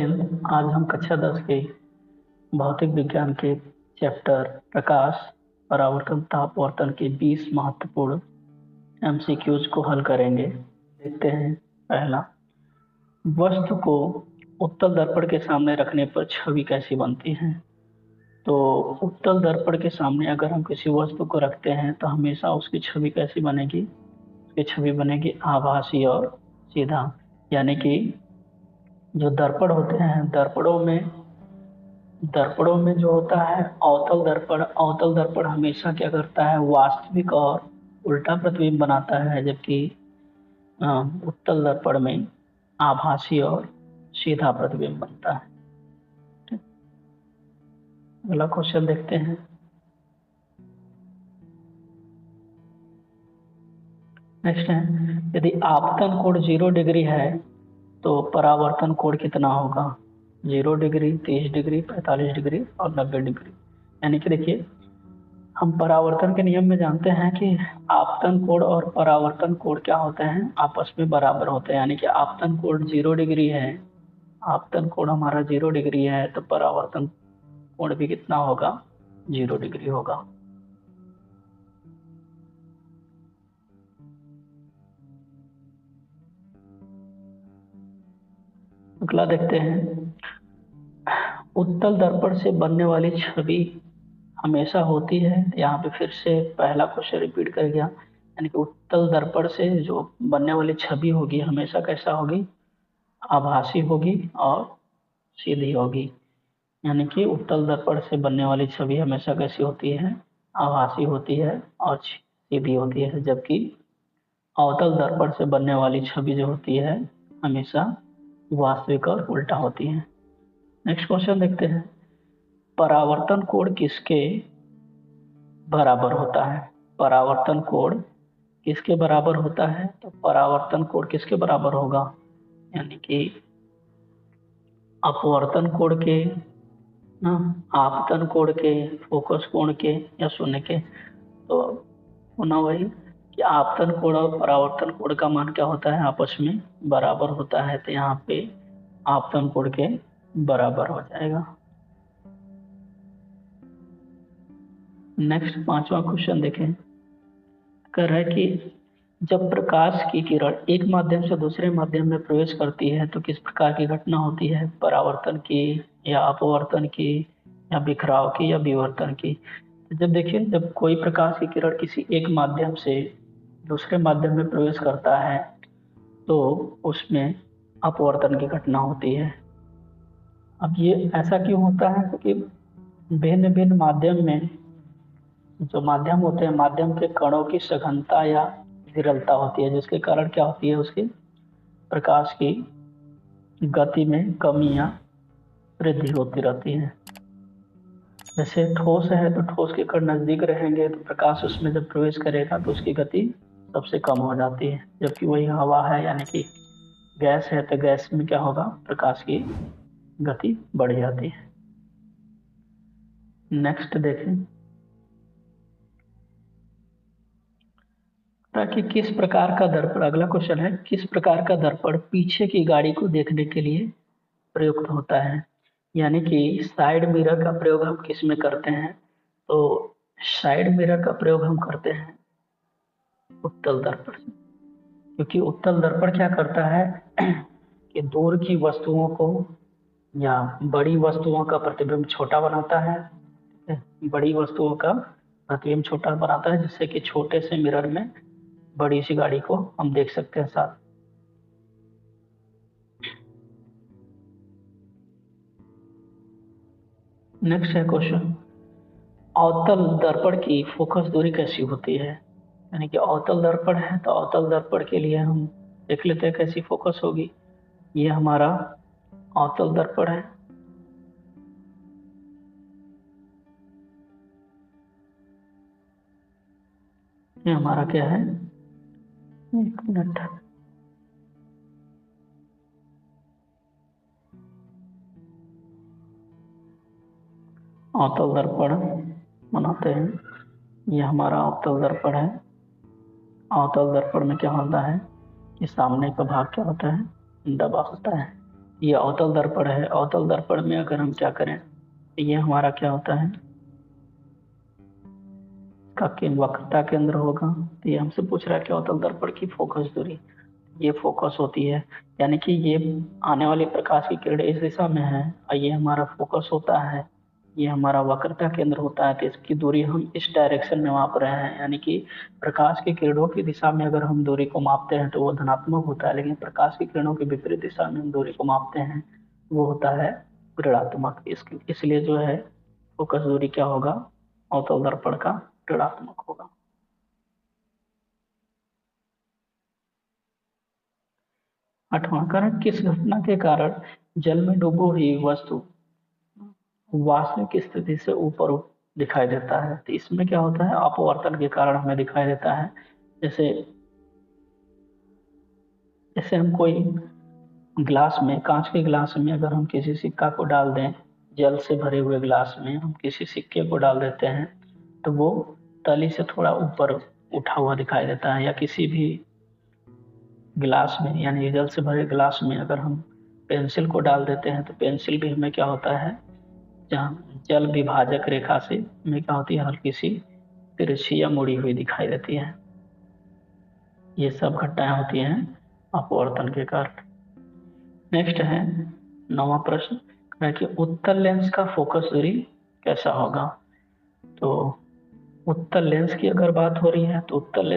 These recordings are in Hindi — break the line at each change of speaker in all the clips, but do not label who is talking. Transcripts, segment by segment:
फ्रेंड, आज हम कक्षा 10 के भौतिक विज्ञान के चैप्टर प्रकाश परावर्तन तापवर्तन के 20 महत्वपूर्ण एमसीक्यूज को हल करेंगे। देखते हैं। पहला, वस्तु को उत्तल दर्पण के सामने रखने पर छवि कैसी बनती है। तो उत्तल दर्पण के सामने अगर हम किसी वस्तु को रखते हैं तो हमेशा उसकी छवि कैसी बनेगी। उसकी छवि बनेगी आभासी और सीधा, यानी कि जो दर्पण होते हैं दर्पणों में जो होता है अवतल दर्पण हमेशा क्या करता है, वास्तविक और उल्टा प्रतिबिंब बनाता है, जबकि उत्तल दर्पण में आभासी और सीधा प्रतिबिंब बनता है। अगला क्वेश्चन देखते हैं। नेक्स्ट है, यदि आपतन कोण 0 डिग्री है तो परावर्तन कोण कितना होगा। 0 डिग्री, 30 डिग्री, 45 डिग्री और 90 डिग्री। यानी कि देखिए, हम परावर्तन के नियम में जानते हैं कि आपतन कोण और परावर्तन कोण क्या होते हैं, आपस में बराबर होते हैं। यानी कि आपतन कोण 0 डिग्री है, आपतन कोण हमारा 0 डिग्री है, तो परावर्तन कोण भी कितना होगा, 0 डिग्री होगा। अगला देखते हैं, उत्तल दर्पण से बनने वाली छवि हमेशा होती है। यहाँ पे फिर से पहला क्वेश्चन रिपीट कर गया, यानी कि उत्तल दर्पण से जो बनने वाली छवि होगी हमेशा कैसा होगी, आभासी होगी और सीधी होगी। यानी कि उत्तल दर्पण से बनने वाली छवि हमेशा कैसी होती है, आभासी होती है और सीधी होती है, जबकि अवतल दर्पण से बनने वाली छवि जो होती है हमेशा वास्तविक और उल्टा होती है। नेक्स्ट क्वेश्चन देखते हैं, परावर्तन कोण किसके बराबर होता है। परावर्तन कोण किसके बराबर होता है, तो परावर्तन कोण किसके बराबर होगा, यानी कि अपवर्तन कोण के, आपतन कोण के, फोकस कोण के या शून्य के। तो होना वही कि आपतन कोण और परावर्तन कोण का मान क्या होता है, आपस में बराबर होता है। तो यहाँ पे आपतन कोण के बराबर हो जाएगा। नेक्स्ट 5वां क्वेश्चन देखें। कह रहा है कि जब प्रकाश की किरण एक माध्यम से दूसरे माध्यम में प्रवेश करती है तो किस प्रकार की घटना होती है, परावर्तन की या अपवर्तन की या बिखराव की या विवर्तन की। जब देखिए, जब कोई प्रकाश की किरण किसी एक माध्यम से दूसरे माध्यम में प्रवेश करता है तो उसमें अपवर्तन की घटना होती है। अब ये ऐसा क्यों होता है, क्योंकि भिन्न भिन्न माध्यम में जो माध्यम होते हैं, माध्यम के कणों की सघनता या विरलता होती है, जिसके कारण क्या होती है, उसके प्रकाश की गति में कमी या वृद्धि होती रहती है। जैसे ठोस है तो ठोस के कण नजदीक रहेंगे तो प्रकाश उसमें जब प्रवेश करेगा तो उसकी गति सबसे कम हो जाती है, जबकि वही हवा है यानी कि गैस है तो गैस में क्या होगा, प्रकाश की गति बढ़ जाती है। नेक्स्ट देखें, ताकि किस प्रकार का दर्पण, अगला क्वेश्चन है, किस प्रकार का दर्पण पीछे की गाड़ी को देखने के लिए प्रयुक्त होता है। यानी कि साइड मिरर का प्रयोग हम किस में करते हैं, तो साइड मिरर का प्रयोग हम करते हैं उत्तल दर्पण से। क्योंकि उत्तल दर्पण क्या करता है कि दूर की वस्तुओं को या बड़ी वस्तुओं का प्रतिबिंब छोटा बनाता है, बड़ी वस्तुओं का प्रतिबिंब छोटा बनाता है, जिससे कि छोटे से मिरर में बड़ी सी गाड़ी को हम देख सकते हैं साथ। नेक्स्ट है क्वेश्चन, अवतल दर्पण की फोकस दूरी कैसी होती है। यानी कि अवतल दर्पण है तो अवतल दर्पण के लिए हम देख लेते हैं कैसी फोकस होगी। ये हमारा अवतल दर्पण है, ये हमारा क्या है, एक मिनट, अवतल दर्पण बनाते हैं। ये हमारा अवतल दर्पण है। अवतल दर्पण में क्या होता है कि सामने का भाग क्या होता है, दबा होता है। ये अवतल दर्पण है। अवतल दर्पण में अगर हम क्या करें, ये हमारा क्या होता है, का वक्रता केंद्र होगा। तो ये हमसे पूछ रहा है कि अवतल दर्पण की फोकस दूरी, ये फोकस होती है, यानी कि ये आने वाली प्रकाश की किरण इस दिशा में है और ये हमारा फोकस होता है, ये हमारा वक्रता केंद्र होता है। तो इसकी दूरी हम इस डायरेक्शन में माप रहे हैं, यानी कि प्रकाश की किरणों की दिशा में अगर हम दूरी को मापते हैं तो वो धनात्मक होता है, लेकिन प्रकाश की किरणों की विपरीत दिशा में हम दूरी को मापते हैं वो होता है ऋणात्मक। इसलिए जो है फोकस दूरी क्या होगा, अवतल दर्पण का ऋणात्मक होगा। 8वां कारण, किस घटना के कारण जल में डूबी हुई वस्तु वास्तविक स्थिति से ऊपर दिखाई देता है। तो इसमें क्या होता है, अपवर्तन के कारण हमें दिखाई देता है। जैसे जैसे हम कोई ग्लास में, कांच के ग्लास में अगर हम किसी सिक्का को डाल दें, जल से भरे हुए ग्लास में हम किसी सिक्के को डाल देते हैं तो वो तली से थोड़ा ऊपर उठा हुआ दिखाई देता है। या किसी भी गिलास में, यानी जल से भरे गिलास में अगर हम पेंसिल को डाल देते हैं तो पेंसिल भी हमें क्या होता है, जहाँ जल विभाजक रेखा से हमें क्या होती है, हल्की सी तिरछी या मुड़ी हुई दिखाई देती है। ये सब घटनाएं होती हैं अपवर्तन के कारण। नेक्स्ट है 9वां प्रश्न है कि उत्तल लेंस का फोकस दूरी कैसा होगा। तो उत्तल लेंस की अगर बात हो रही है तो उत्तल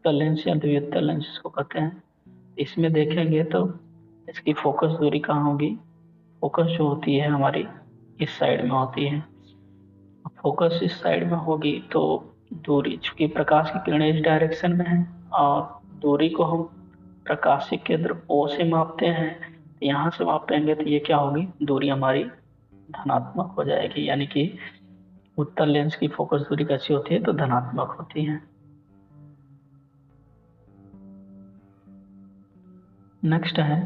लेंस या द्विउत्तल लेंस इसको कहते हैं। इसमें देखेंगे तो इसकी फोकस दूरी कहाँ होगी, फोकस जो होती है हमारी इस साइड में होती है। फोकस इस साइड में होगी तो दूरी, चूंकि प्रकाश की किरणें इस डायरेक्शन में है और दूरी को हम प्रकाशीय केंद्र O से मापते हैं, यहाँ से मापेंगे तो ये क्या होगी, दूरी हमारी धनात्मक हो जाएगी, यानी कि उत्तल लेंस की फोकस दूरी कैसी होती है, तो धनात्मक होती है। नेक्स्ट है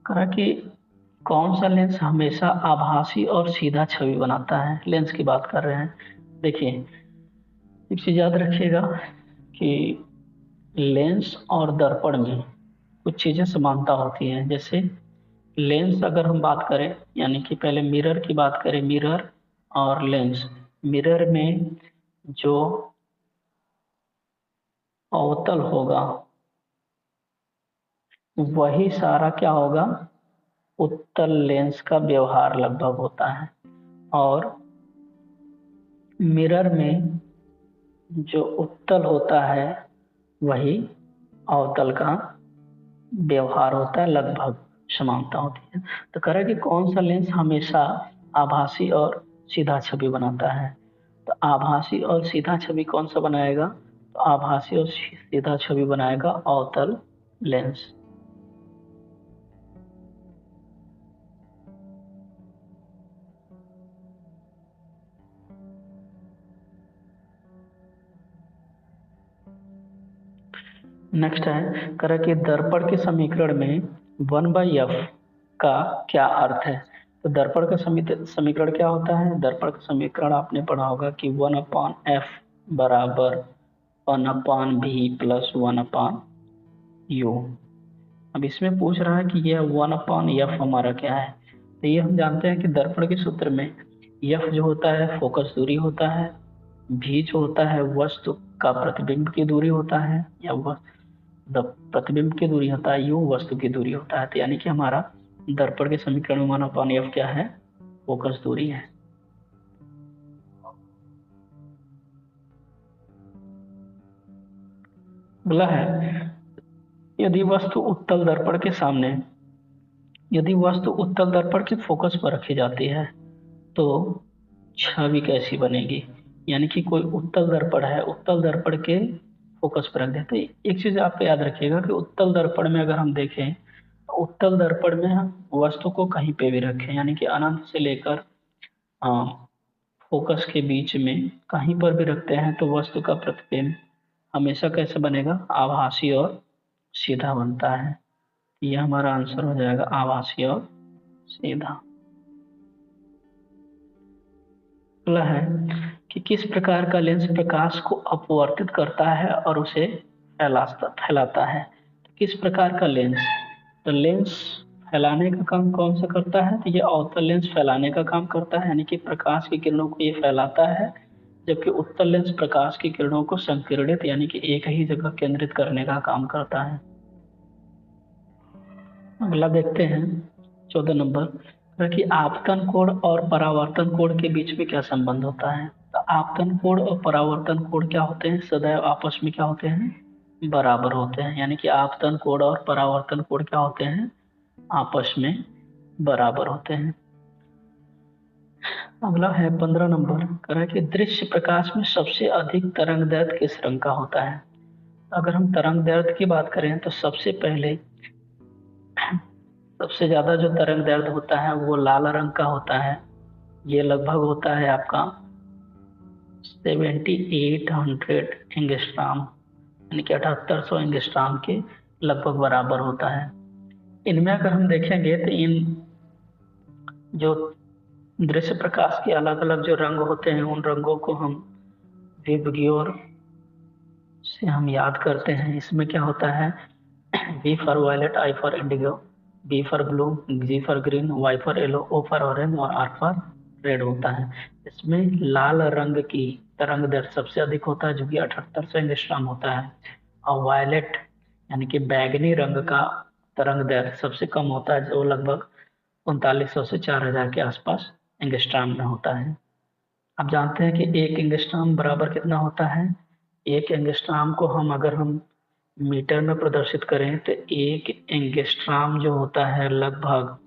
कहा कि कौन सा लेंस हमेशा आभासी और सीधा छवि बनाता है। लेंस की बात कर रहे हैं। देखिए एक चीज याद रखिएगा कि लेंस और दर्पण में कुछ चीजें समानता होती हैं। जैसे लेंस अगर हम बात करें, यानी कि पहले मिरर की बात करें, मिरर और लेंस। मिरर में जो अवतल होगा वही सारा क्या होगा, उत्तल लेंस का व्यवहार लगभग होता है। और मिरर में जो उत्तल होता है वही अवतल का व्यवहार होता है, लगभग समानता होती है। तो कह रहा है कि कौन सा लेंस हमेशा आभासी और सीधा छवि बनाता है। तो आभासी और सीधा छवि कौन सा बनाएगा, तो आभासी और सीधा छवि बनाएगा अवतल लेंस। नेक्स्ट है कह रहा है कि दर्पण के समीकरण में 1/f का क्या अर्थ है। तो दर्पण का समीकरण क्या होता है, दर्पण का समीकरण आपने पढ़ा होगा कि 1/f बराबर 1/v प्लस 1/u। अब इसमें पूछ रहा है कि यह 1/f हमारा क्या है। तो ये हम जानते हैं कि दर्पण के सूत्र में f जो होता है फोकस दूरी होता है, v जो होता है वस्तु का प्रतिबिंब की दूरी होता है, या वह प्रतिबिंब की दूरी होता है, u वस्तु की दूरी होता है। तो यानी कि हमारा दर्पण के समीकरण में 1/f क्या है, फोकस दूरी है। अगला है यदि वस्तु उत्तल दर्पण के सामने, यदि वस्तु उत्तल दर्पण के फोकस पर रखी जाती है तो छवि कैसी बनेगी। यानी कि कोई उत्तल दर्पण है, उत्तल दर्पण के फोकस पर रख देते हैं। एक चीज आपको याद रखिएगा कि उत्तल दर्पण में अगर हम देखें तो उत्तल दर्पण में हम वस्तु को कहीं पे भी रखें, यानी कि अनंत से लेकर फोकस के बीच में कहीं पर भी रखते हैं तो वस्तु का प्रतिबिंब हमेशा कैसे बनेगा, आभासी और सीधा बनता है। यह हमारा आंसर हो जाएगा, आभासी और सीधा। अगला है कि किस प्रकार का लेंस प्रकाश को अपवर्तित करता है और उसे फैलाता है। किस प्रकार का लेंस, तो लेंस फैलाने का काम कौन सा करता है? तो ये अवतल लेंस फैलाने का काम करता है, यानी कि प्रकाश की किरणों को ये फैलाता है, जबकि उत्तल लेंस प्रकाश की किरणों को संकीर्णित यानी कि एक ही जगह केंद्रित करने का काम करता है। अगला देखते हैं 14 नंबर कि आपतन कोण और परावर्तन कोण के बीच में क्या संबंध होता है? तो आपतन कोण और परावर्तन कोण क्या होते हैं? सदैव आपस में क्या होते हैं? बराबर होते हैं, यानी कि आपतन कोण और परावर्तन कोण क्या होते हैं? आपस में बराबर होते हैं। अगला है 15 नंबर, कह रहा है कि दृश्य प्रकाश में सबसे अधिक तरंग दैर्ध्य किस रंग का होता है? अगर हम तरंग दैर्ध्य की बात करें तो सबसे पहले सबसे ज्यादा जो तरंग दैर्ध्य होता है वो लाल रंग का होता है। ये लगभग होता है आपका 7800 एंगस्ट्रॉम, यानी कि 7800 एंगस्ट्रॉम के लगभग बराबर होता है। इनमें अगर हम देखेंगे तो इन जो दृश्य प्रकाश के अलग अलग जो रंग होते हैं उन रंगों को हम विबग्योर से हम याद करते हैं। इसमें क्या होता है? V for violet, I for indigo, B for blue, G for green, Y for yellow, O for orange और R फॉर रेड होता है। इसमें लाल रंग की तरंग दैर्ध्य सबसे अधिक होता है जो कि 7800 एंगस्ट्रॉम होता है, और वायलेट यानी कि बैगनी रंग का तरंग दैर्ध्य सबसे कम होता है जो लगभग 3900 से 4000 के आसपास एंगस्ट्रॉम में होता है। आप जानते हैं कि एक एंगस्ट्रॉम बराबर कितना होता है? एक एंगस्ट्रॉम को हम अगर हम मीटर में प्रदर्शित करें तो एक एंगस्ट्रॉम जो होता है लगभग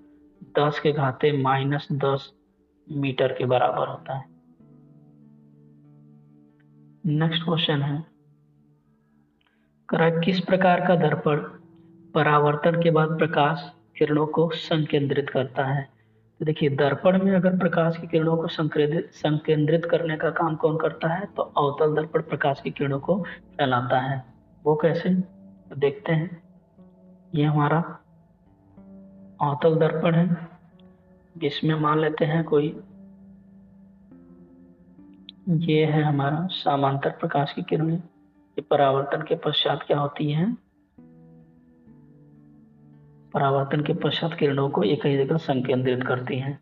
10 के घाते -10 मीटर के बराबर होता है। नेक्स्ट क्वेश्चन है, किस प्रकार का दर्पण परावर्तन के बाद प्रकाश किरणों को संकेंद्रित करता है? तो देखिए, दर्पण में अगर प्रकाश की किरणों को संकेंद्रित करने का काम कौन करता है? तो अवतल दर्पण प्रकाश की किरणों को फैलाता है। वो कैसे? तो देखते हैं। ये हमारा अवतल दर्पण है, जिसमें मान लेते हैं कोई, ये है हमारा समांतर प्रकाश की किरणें। ये परावर्तन के पश्चात क्या होती हैं? परावर्तन के पश्चात किरणों को एक ही जगह संकेंद्रित करती हैं,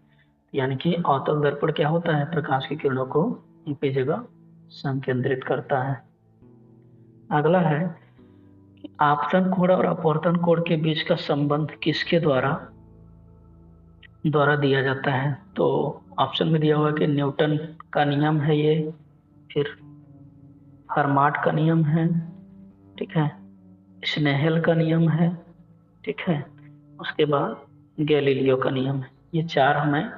यानी कि अवतल दर्पण क्या होता है? प्रकाश की किरणों को एक ही जगह संकेंद्रित करता है। अगला है कि आपतन कोण और अपवर्तन कोण के बीच का संबंध किसके द्वारा दिया जाता है? तो ऑप्शन में दिया हुआ है कि न्यूटन का नियम है ये, फिर हर्माट का नियम है, ठीक है, स्नेहल का नियम है, ठीक है, उसके बाद गैलीलियो का नियम है। ये चार हमें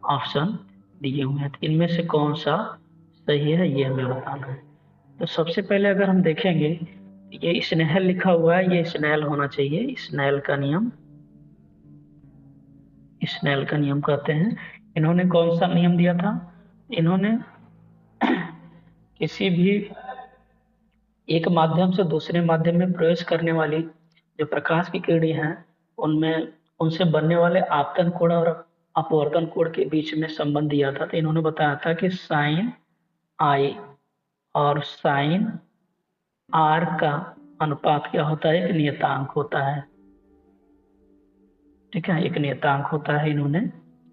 ऑप्शन दिए हुए हैं, तो इनमें से कौन सा सही है ये हमें बताना है। तो सबसे पहले अगर हम देखेंगे, ये स्नेहल लिखा हुआ है, ये स्नेहल होना चाहिए। स्नेल का नियम कहते हैं। इन्होंने कौन सा नियम दिया था? इन्होंने किसी भी एक माध्यम से दूसरे माध्यम में प्रवेश करने वाली जो प्रकाश की किरणें हैं उनमें उनसे बनने वाले आपतन कोण और अपवर्तन कोण के बीच में संबंध दिया था। तो इन्होंने बताया था कि साइन आई और साइन आर का अनुपात क्या होता है? एक नियतांक होता है, ठीक है, एक नियतांक होता है। इन्होंने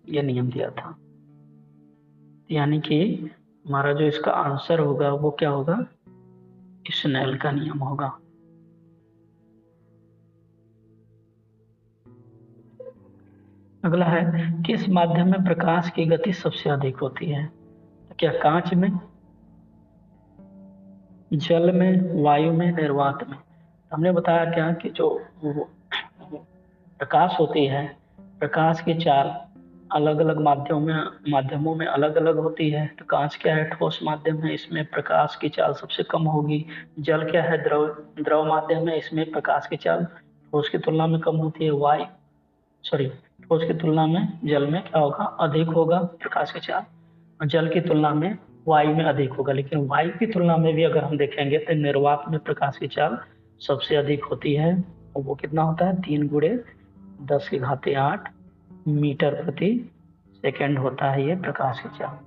ये नियम दिया था, यानी कि हमारा जो इसका आंसर होगा वो क्या होगा? स्नेल का नियम होगा। अगला है, किस माध्यम में प्रकाश की गति सबसे अधिक होती है? तो क्या कांच में, जल में, वायु में, निर्वात में? हमने बताया क्या कि जो प्रकाश होती है, प्रकाश की चाल अलग अलग माध्यमों में अलग अलग होती है। तो कांच क्या है? ठोस माध्यम है, इसमें प्रकाश की चाल सबसे कम होगी। जल क्या है? द्रव माध्यम है, इसमें प्रकाश की चाल ठोस की तुलना में कम होती है। ठोस की तुलना में जल में क्या होगा? अधिक होगा प्रकाश की चाल, और जल की तुलना में वायु में अधिक होगा। लेकिन वायु की तुलना में भी अगर हम देखेंगे तो निर्वात में प्रकाश की चाल सबसे अधिक होती है, और वो कितना होता है? 3 × 10⁸ मीटर प्रति सेकंड होता है ये प्रकाश की चाल।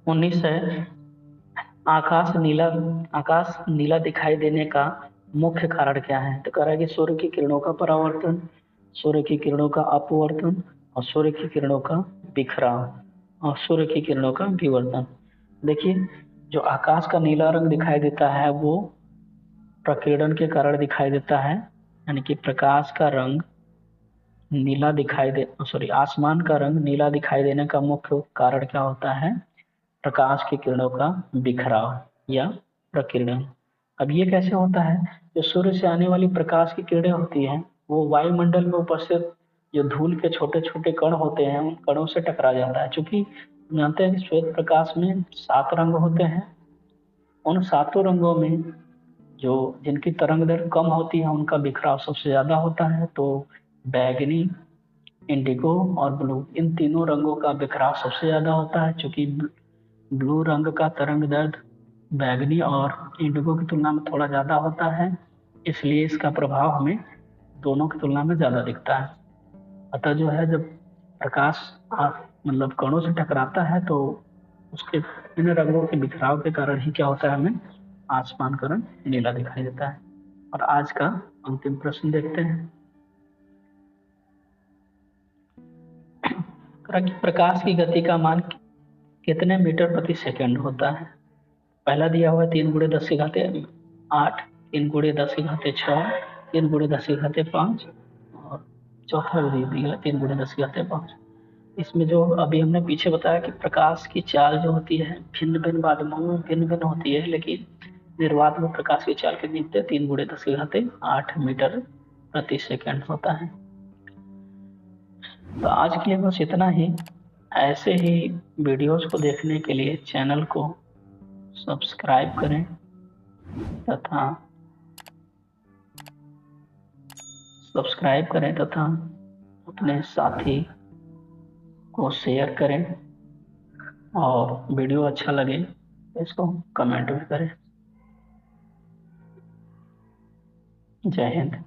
19 है, आकाश नीला दिखाई देने का मुख्य कारण क्या है? तो कह रहा है कि सूर्य की किरणों का परावर्तन, सूर्य की किरणों का अपवर्तन और सूर्य की किरणों का बिखराव और सूर्य की किरणों का विवर्तन। देखिए, जो आकाश का नीला रंग दिखाई देता है वो प्रकीर्णन के कारण दिखाई देता है, यानी कि प्रकाश का रंग नीला दिखाई दे सॉरी आसमान का रंग नीला दिखाई देने का मुख्य कारण क्या होता है? प्रकाश की किरणों का बिखराव या प्रकीर्णन। अब ये कैसे होता है? जो सूर्य से आने वाली प्रकाश की किरणें होती हैं वो वायुमंडल में उपस्थित जो धूल के छोटे छोटे कण होते हैं उन कणों से टकरा जाता है। चूंकि जानते हैं कि श्वेत प्रकाश में 7 रंग होते हैं, उन सातों रंगों में जो जिनकी तरंग दैर्घ्य कम होती है उनका बिखराव सबसे ज्यादा होता है। तो बैगनी, इंडिगो और ब्लू, इन तीनों रंगों का बिखराव सबसे ज्यादा होता है। चूंकि ब्लू रंग का तरंग दैर्घ्य बैगनी और इंडिगो की तुलना में थोड़ा ज्यादा होता है, इसलिए इसका प्रभाव हमें दोनों की तुलना में ज्यादा दिखता है। अतः जो है जब प्रकाश मतलब कणों से टकराता है तो उसके इन रंगों के बिखराव के कारण ही क्या होता है, हमें आसमान का रंग नीला दिखाई देता है। और आज का अंतिम प्रश्न देखते हैं। प्रकाश की गति का मान कितने मीटर प्रति सेकंड होता है? पहला दिया हुआ है 3 × 10⁸ 8, 3 × 10⁸ 6, 3 × 10⁸ 5 और चौथा भी दिया 3 × 10⁸ 5। इसमें जो अभी हमने पीछे बताया कि प्रकाश की चाल जो होती है भिन्न भिन्न माध्यमों में भिन्न भिन्न होती है, लेकिन निर्वात में प्रकाश की चाल कितनी होती है? 3 × 10⁸ 8 मीटर प्रति सेकंड होता है। तो आज के लिए बस इतना ही। ऐसे ही वीडियोस को देखने के लिए चैनल को सब्सक्राइब करें तथा अपने साथी को शेयर करें और वीडियो अच्छा लगे तो इसको कमेंट भी करें। जय हिंद।